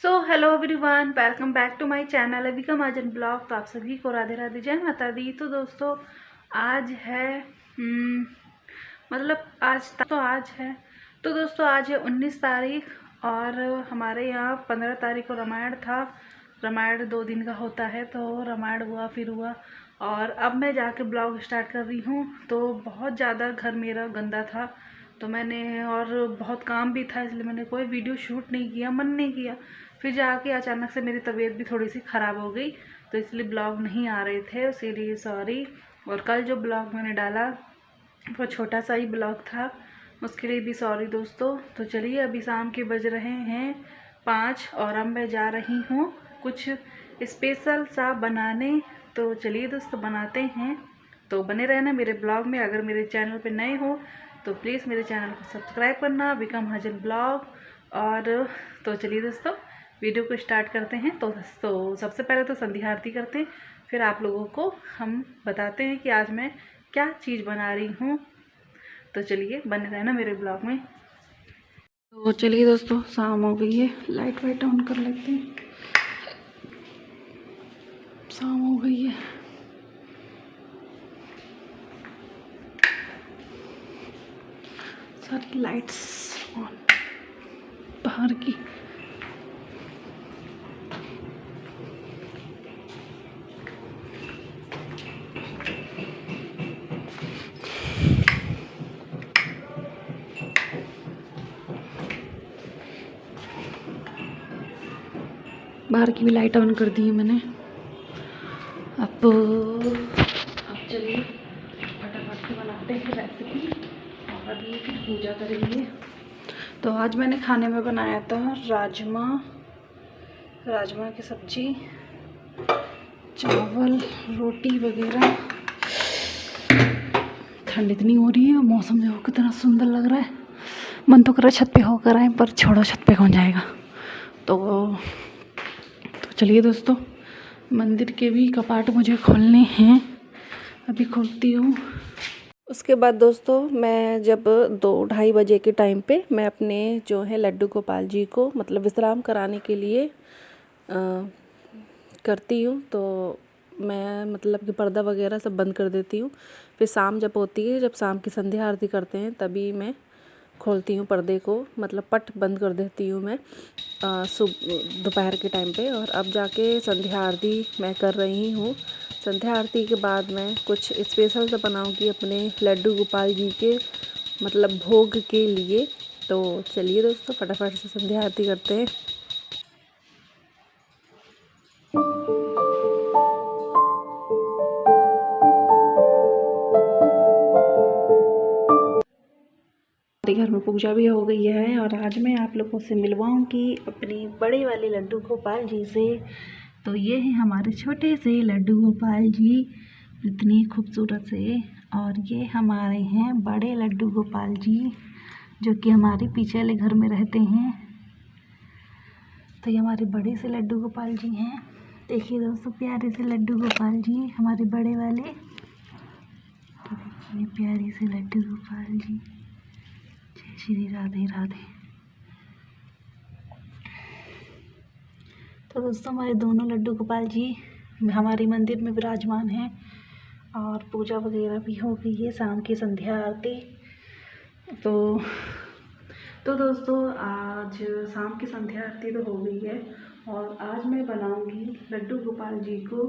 Hello everyone, welcome back to my channel Avika Mahajan blog. तो आप सभी को राधे राधे, जय माता दी। तो दोस्तों आज है आज है 19 तारीख और हमारे यहाँ 15 तारीख को रामायण था। रामायण 2 दिन का होता है, तो रामायण हुआ फिर हुआ और अब मैं जाके ब्लॉग स्टार्ट कर रही हूँ। तो बहुत ज़्यादा घर मेरा गंदा था, तो मैंने और बहुत काम भी था, इसलिए मैंने कोई वीडियो शूट नहीं किया, मन नहीं किया। फिर जाके अचानक से मेरी तबीयत भी थोड़ी सी ख़राब हो गई, तो इसलिए ब्लॉग नहीं आ रहे थे, उसके लिए सॉरी। और कल जो ब्लॉग मैंने डाला वो छोटा सा ही ब्लॉग था, उसके लिए भी सॉरी दोस्तों। तो चलिए, अभी शाम के बज रहे हैं 5 और अब मैं जा रही हूँ कुछ स्पेशल सा बनाने। तो चलिए दोस्तों, बनाते हैं। तो बने रहना मेरे ब्लॉग में। अगर मेरे चैनल पे नए हो तो प्लीज़ मेरे चैनल को सब्सक्राइब करना, अविका महाजन ब्लॉग। और तो चलिए दोस्तों, वीडियो को स्टार्ट करते हैं। तो सबसे पहले तो संध्या आरती करते हैं, फिर आप लोगों को हम बताते हैं कि आज मैं क्या चीज़ बना रही हूँ। तो चलिए, बने रहना मेरे ब्लॉग में। तो चलिए दोस्तों, शाम हो गई है, लाइट वाइट ऑन कर लेते हैं। शाम हो गई है। सारी लाइट्स ऑन बाहर की। बाहर की भी लाइट ऑन कर दी है मैंने। अब चलिए फटाफट से बनाते हैं रेसिपी और अभी फिर पूजा करेंगे। तो आज मैंने खाने में बनाया था राजमा की सब्जी, चावल, रोटी वगैरह। ठंड इतनी हो रही है, मौसम देखो कितना सुंदर लग रहा है। मन तो कर रहा है छत पे होकर आए, पर छोड़ो, छत पे कौन जाएगा। तो चलिए दोस्तों, मंदिर के भी कपाट मुझे खोलने हैं, अभी खोलती हूँ। उसके बाद दोस्तों, मैं जब 2-2:30 बजे के टाइम पे मैं अपने जो है लड्डू गोपाल जी को मतलब विश्राम कराने के लिए करती हूँ। तो मैं मतलब कि पर्दा वगैरह सब बंद कर देती हूँ। फिर शाम जब होती है, जब शाम की संध्या आरती करते हैं, तभी मैं खोलती हूँ पर्दे को, मतलब पट बंद कर देती हूँ मैं दोपहर के टाइम पे। और अब जाके संध्या आरती मैं कर रही हूँ। संध्या आरती के बाद मैं कुछ स्पेशल सा बनाऊँगी अपने लड्डू गोपाल जी के मतलब भोग के लिए। तो चलिए दोस्तों, फटाफट से संध्या आरती करते हैं। घर में पूजा भी हो गई है और आज मैं आप लोगों से मिलवाऊंगी अपनी बड़े वाले लड्डू गोपाल जी से। तो ये हैं हमारे छोटे से लड्डू गोपाल जी, इतने खूबसूरत से। और ये हमारे हैं बड़े लड्डू गोपाल जी, जो कि हमारे पीछे वाले घर में रहते हैं। तो ये हमारे बड़े से लड्डू गोपाल जी हैं। देखिए दोस्तों, प्यारे से लड्डू गोपाल जी हमारे बड़े वाले। तो देखिए, प्यारे से लड्डू गोपाल जी। जय श्री राधे राधे। तो दोस्तों, हमारे दोनों लड्डू गोपाल जी हमारे मंदिर में विराजमान हैं और पूजा वगैरह भी हो गई है, शाम की संध्या आरती। तो दोस्तों, आज शाम की संध्या आरती तो हो गई है और आज मैं बनाऊंगी लड्डू गोपाल जी को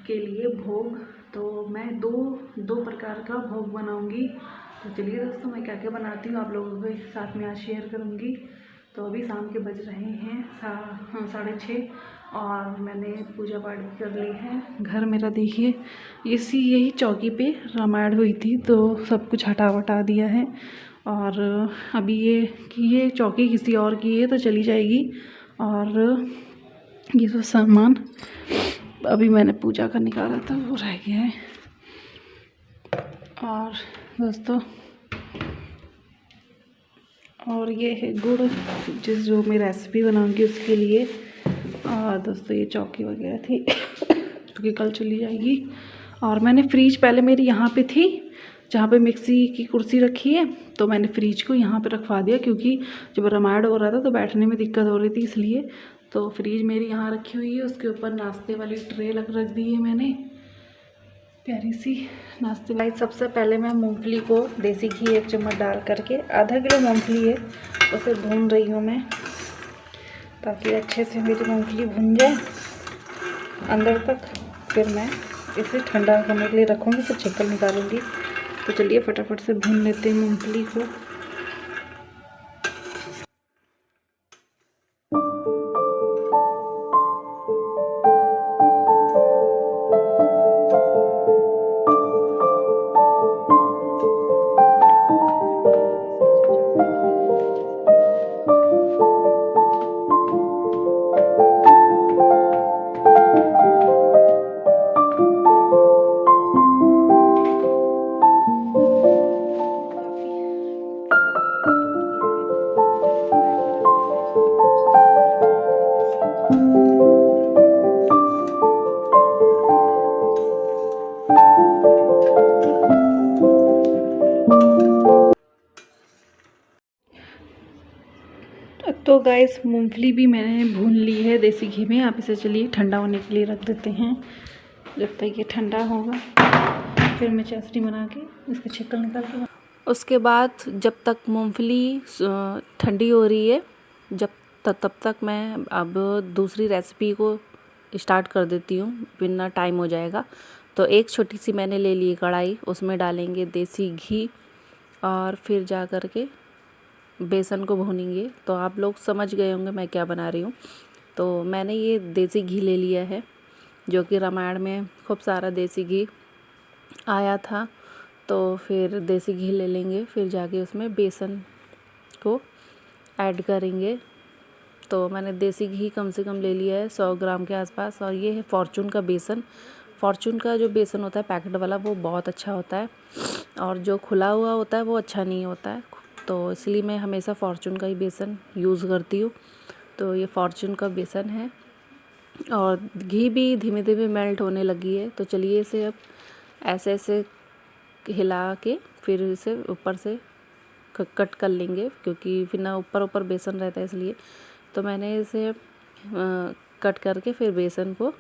के लिए भोग। तो मैं दो प्रकार का भोग बनाऊंगी। तो चलिए दोस्तों, मैं क्या क्या बनाती हूँ आप लोगों के साथ में आज शेयर करूँगी। तो अभी शाम के बज रहे हैं 6:30 और मैंने पूजा पाठ भी कर ली है। घर मेरा देखिए, यही चौकी पे रामायण हुई थी, तो सब कुछ हटा दिया है। और अभी ये चौकी किसी और की है तो चली जाएगी। और ये सब सामान अभी मैंने पूजा का निकाला था, वो रह गया है। और दोस्तों, और ये है गुड़, जो मैं रेसिपी बनाऊंगी उसके लिए। और दोस्तों, ये चौकी वगैरह थी क्योंकि कल चली जाएगी। और मैंने फ्रिज पहले मेरी यहाँ पे थी, जहाँ पे मिक्सी की कुर्सी रखी है, तो मैंने फ्रिज को यहाँ पे रखवा दिया क्योंकि जब रामायण हो रहा था तो बैठने में दिक्कत हो रही थी, इसलिए। तो फ्रीज मेरी यहाँ रखी हुई है, उसके ऊपर नाश्ते वाली ट्रे रख दी है मैंने, प्यारी सी नाश्ते वाली। सबसे पहले मैं मूंगफली को देसी घी 1 चम्मच डाल करके, आधा किलो मूंगफली है उसे भून रही हूँ मैं, ताकि अच्छे से मेरी मूंगफली भून जाए अंदर तक। फिर मैं इसे ठंडा होने के लिए रखूँगी, फिर छिकल निकालूंगी। तो चलिए फटाफट से भून लेते हैं मूंगफली को। तो गाइस मूंगफली भी मैंने भून ली है देसी घी में। आप इसे चलिए ठंडा होने के लिए रख देते हैं। जब तक ये ठंडा होगा फिर मैं चाशनी बना के इसके छिक्कल निकाल के, उसके बाद जब तक मूंगफली ठंडी हो रही है तब तक मैं अब दूसरी रेसिपी को स्टार्ट कर देती हूँ, वरना टाइम हो जाएगा। तो एक छोटी सी मैंने ले ली कढ़ाई, उसमें डालेंगे देसी घी और फिर जा कर के बेसन को भूनेंगे। तो आप लोग समझ गए होंगे मैं क्या बना रही हूँ। तो मैंने ये देसी घी ले लिया है, जो कि रामायण में खूब सारा देसी घी आया था। तो फिर देसी घी ले लेंगे, फिर जाके उसमें बेसन को ऐड करेंगे। तो मैंने देसी घी कम से कम ले लिया है 100 ग्राम के आसपास। और ये है फॉर्चून का बेसन। फॉर्चून का जो बेसन होता है पैकेट वाला, वो बहुत अच्छा होता है, और जो खुला हुआ होता है वो अच्छा नहीं होता है। तो इसलिए मैं हमेशा फॉर्चून का ही बेसन यूज़ करती हूँ। तो ये फॉर्चून का बेसन है, और घी भी धीमे धीमे मेल्ट होने लगी है। तो चलिए इसे अब ऐसे ऐसे हिला के फिर इसे ऊपर से कट कर लेंगे, क्योंकि फिर ना ऊपर बेसन रहता है इसलिए। तो मैंने इसे कट करके फिर बेसन को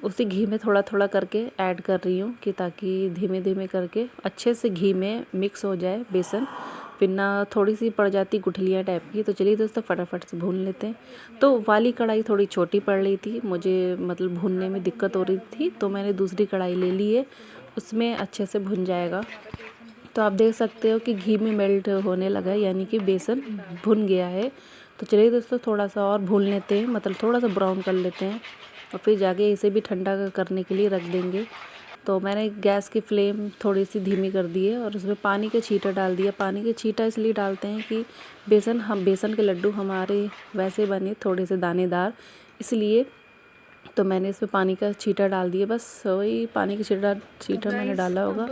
उसी घी में थोड़ा थोड़ा करके ऐड कर रही हूँ, कि ताकि धीमे धीमे करके अच्छे से घी में मिक्स हो जाए बेसन, फिर ना थोड़ी सी पड़ जाती गुठलियाँ टाइप की। तो चलिए दोस्तों फटाफट से भून लेते हैं। तो वाली कढ़ाई थोड़ी छोटी पड़ रही थी मुझे, मतलब भूनने में दिक्कत हो रही थी, तो मैंने दूसरी कढ़ाई ले ली है, उसमें अच्छे से भुन जाएगा। तो आप देख सकते हो कि घी में मेल्ट होने लगा है, यानी कि बेसन भुन गया है। तो चलिए दोस्तों थोड़ा सा और भून लेते हैं, मतलब थोड़ा सा ब्राउन कर लेते हैं, और फिर जाके इसे भी ठंडा करने के लिए रख देंगे। तो मैंने गैस की फ्लेम थोड़ी सी धीमी कर दी है, और उसमें पानी के छींटा डाल दिया। पानी के छींटा इसलिए डालते हैं कि बेसन के लड्डू हमारे वैसे बने थोड़े से दानेदार, इसलिए। तो मैंने इसमें पानी का छींटा डाल दिया, बस वही पानी का छींटा मैंने डाला होगा,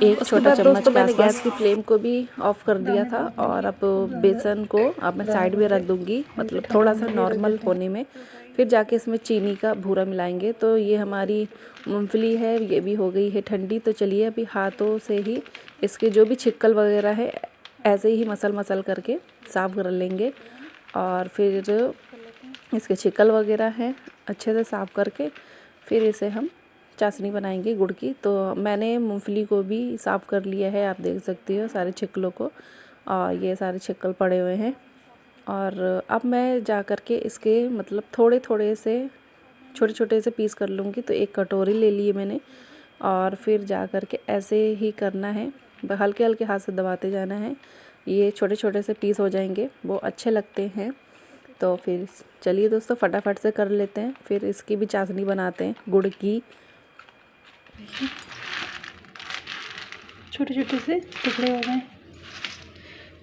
एक छोटा चम्मच। मैंने गैस की फ्लेम को भी ऑफ कर दिया था, और अब बेसन को अब मैं साइड में रख दूंगी, मतलब थोड़ा सा नॉर्मल होने में। फिर जाके इसमें चीनी का भूरा मिलाएंगे। तो ये हमारी मूंगफली है, ये भी हो गई है ठंडी। तो चलिए अभी हाथों से ही इसके जो भी छिक्कल वगैरह है ऐसे ही मसल करके साफ़ कर लेंगे, और फिर इसके छिक्कल वगैरह हैं अच्छे से साफ़ करके फिर इसे हम चाशनी बनाएंगे गुड़ की। तो मैंने मूंगफली को भी साफ़ कर लिया है, आप देख सकती हो सारे छिक्कलों को, और ये सारे छिक्कल पड़े हुए हैं। और अब मैं जा कर के इसके मतलब थोड़े थोड़े से छोटे से पीस कर लूँगी। तो एक कटोरी ले ली है मैंने, और फिर जा कर के ऐसे ही करना है, हल्के हल्के हाथ से दबाते जाना है। ये छोटे छोटे से पीस हो जाएंगे, वो अच्छे लगते हैं। तो फिर चलिए दोस्तों फटाफट से कर लेते हैं, फिर इसकी भी चाशनी बनाते हैं गुड़ की। छोटे छोटे से टुकड़े हो गए।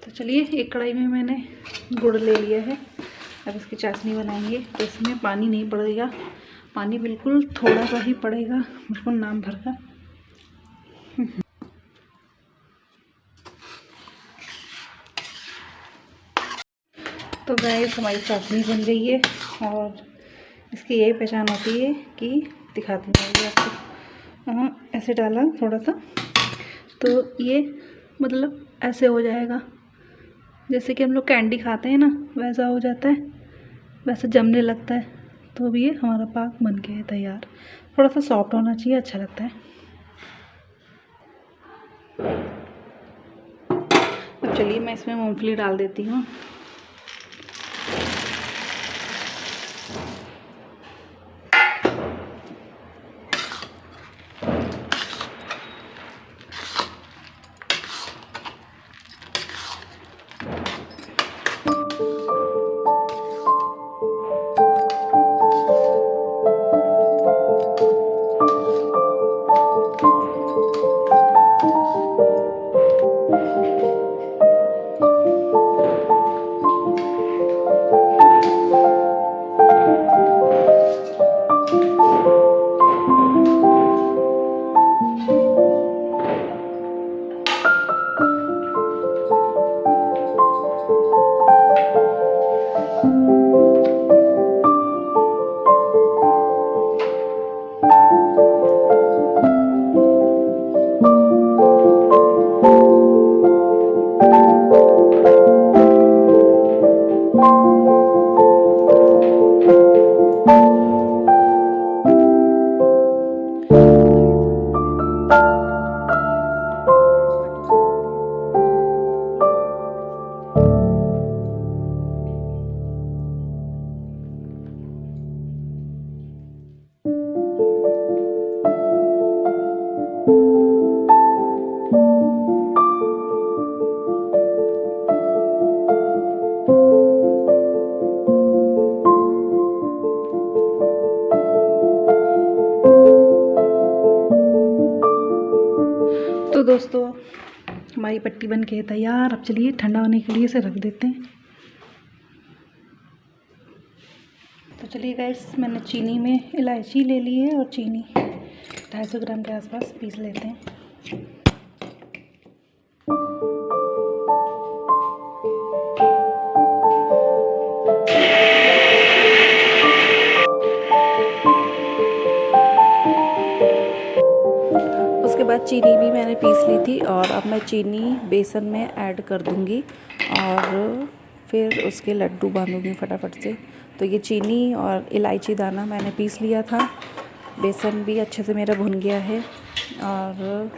तो चलिए एक कढ़ाई में मैंने गुड़ ले लिया है, अब इसकी चाशनी बनाएंगे। तो इसमें पानी नहीं पड़ेगा, पानी बिल्कुल थोड़ा सा ही पड़ेगा, बिल्कुल नाम भर का। तो गाइस हमारी चाशनी बन गई है, और इसकी यही पहचान होती है कि दिखाती हूँ आपको। ऐसे डाला थोड़ा सा, तो ये मतलब ऐसे हो जाएगा, जैसे कि हम लोग कैंडी खाते हैं ना, वैसा हो जाता है। वैसे जमने लगता है। तो अब ये हमारा पाक बन के है तैयार। थोड़ा सा सॉफ्ट होना चाहिए, अच्छा लगता है। अब चलिए मैं इसमें मूंगफली डाल देती हूँ। तो दोस्तों हमारी पट्टी बन के तैयार। अब चलिए ठंडा होने के लिए इसे रख देते हैं। तो चलिए गाइस, मैंने चीनी में इलायची ले ली है और चीनी 250 ग्राम के आसपास पीस लेते हैं। उसके बाद चीनी भी मैंने पीस ली थी और अब मैं चीनी बेसन में ऐड कर दूंगी और फिर उसके लड्डू बांधूंगी फटाफट से। तो ये चीनी और इलायची दाना मैंने पीस लिया था। बेसन भी अच्छे से मेरा भुन गया है और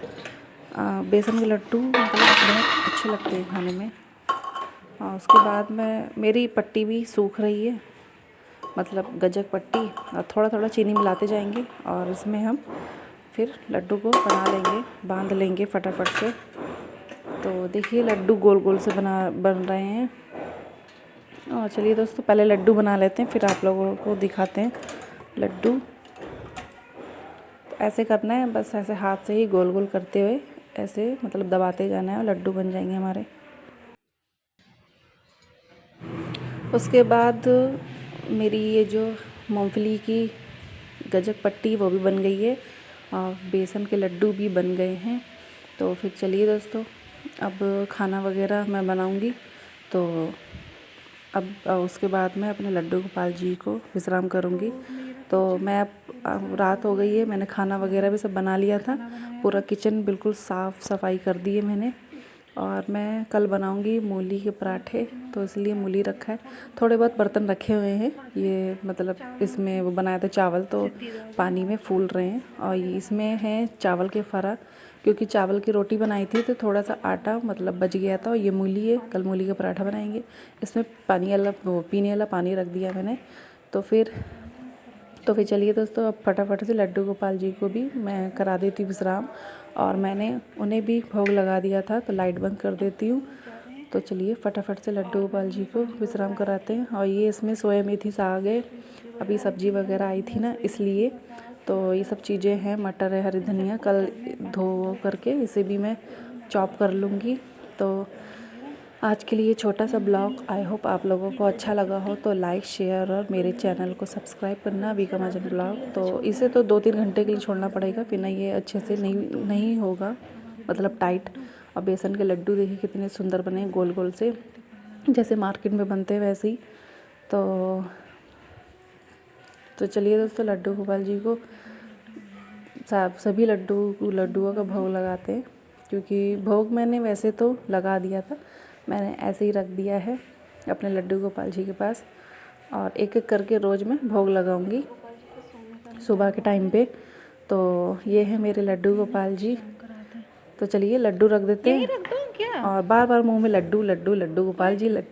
बेसन के लड्डू मतलब बहुत अच्छे लगते हैं खाने में। और उसके बाद मेरी पट्टी भी सूख रही है, मतलब गजक पट्टी। और थोड़ा थोड़ा चीनी मिलाते जाएंगे और इसमें हम फिर लड्डू को बना लेंगे, बांध लेंगे फटाफट से। तो देखिए लड्डू गोल गोल से बन रहे हैं। और चलिए दोस्तों पहले लड्डू बना लेते हैं, फिर आप लोगों को दिखाते हैं लड्डू। तो ऐसे करना है, बस ऐसे हाथ से ही गोल गोल करते हुए ऐसे मतलब दबाते जाना है और लड्डू बन जाएंगे हमारे। उसके बाद मेरी ये जो मूंगफली की गजक पट्टी वो भी बन गई है और बेसन के लड्डू भी बन गए हैं। तो फिर चलिए दोस्तों अब खाना वगैरह मैं बनाऊंगी। तो अब उसके बाद मैं अपने लड्डू गोपाल जी को विश्राम करूंगी। तो मैं अब रात हो गई है, मैंने खाना वगैरह भी सब बना लिया था। पूरा किचन बिल्कुल साफ़ सफाई कर दी है मैंने। और मैं कल बनाऊंगी मूली के पराठे, तो इसलिए मूली रखा है। थोड़े बहुत बर्तन रखे हुए हैं, ये मतलब इसमें वो बनाया था चावल, तो पानी में फूल रहे हैं। और इसमें है चावल के फरा, क्योंकि चावल की रोटी बनाई थी तो थोड़ा सा आटा मतलब बच गया था। और ये मूली है, कल मूली का पराठा बनाएंगे। इसमें पानी वाला वो पीने वाला पानी रख दिया मैंने। तो फिर चलिए दोस्तों अब फटाफट से लड्डू गोपाल जी को भी मैं करा देती हूँ विश्राम। और मैंने उन्हें भी भोग लगा दिया था, तो लाइट बंद कर देती हूँ। तो चलिए फटाफट से लड्डू गोपाल जी को विश्राम कराते हैं। और ये इसमें सोया मेथी साग है, अभी सब्जी वगैरह आई थी ना इसलिए। तो ये सब चीज़ें हैं, मटर है, हरी धनिया, कल धो करके इसे भी मैं चॉप कर लूँगी। तो आज के लिए छोटा सा ब्लॉग, आई होप आप लोगों को अच्छा लगा हो। तो लाइक शेयर और मेरे चैनल को सब्सक्राइब करना, विका महाजन ब्लॉग। तो इसे तो 2-3 घंटे के लिए छोड़ना पड़ेगा, फिर नहीं ये अच्छे से नहीं होगा, मतलब टाइट। और बेसन के लड्डू देखिए कितने सुंदर बने, गोल गोल से, जैसे मार्केट में बनते हैं वैसे ही। तो चलिए दोस्तों लड्डू गोपाल जी को सभी लड्डुओं का भोग लगाते हैं, क्योंकि भोग मैंने वैसे तो लगा दिया था, मैंने ऐसे ही रख दिया है अपने लड्डू गोपाल जी के पास। और एक एक करके रोज़ मैं भोग लगाऊंगी सुबह के टाइम पे। तो ये है मेरे लड्डू गोपाल जी। तो चलिए लड्डू रख देते हैं। और बार बार मुंह में लड्डू लड्डू लड्डू गोपाल जी लड्डू।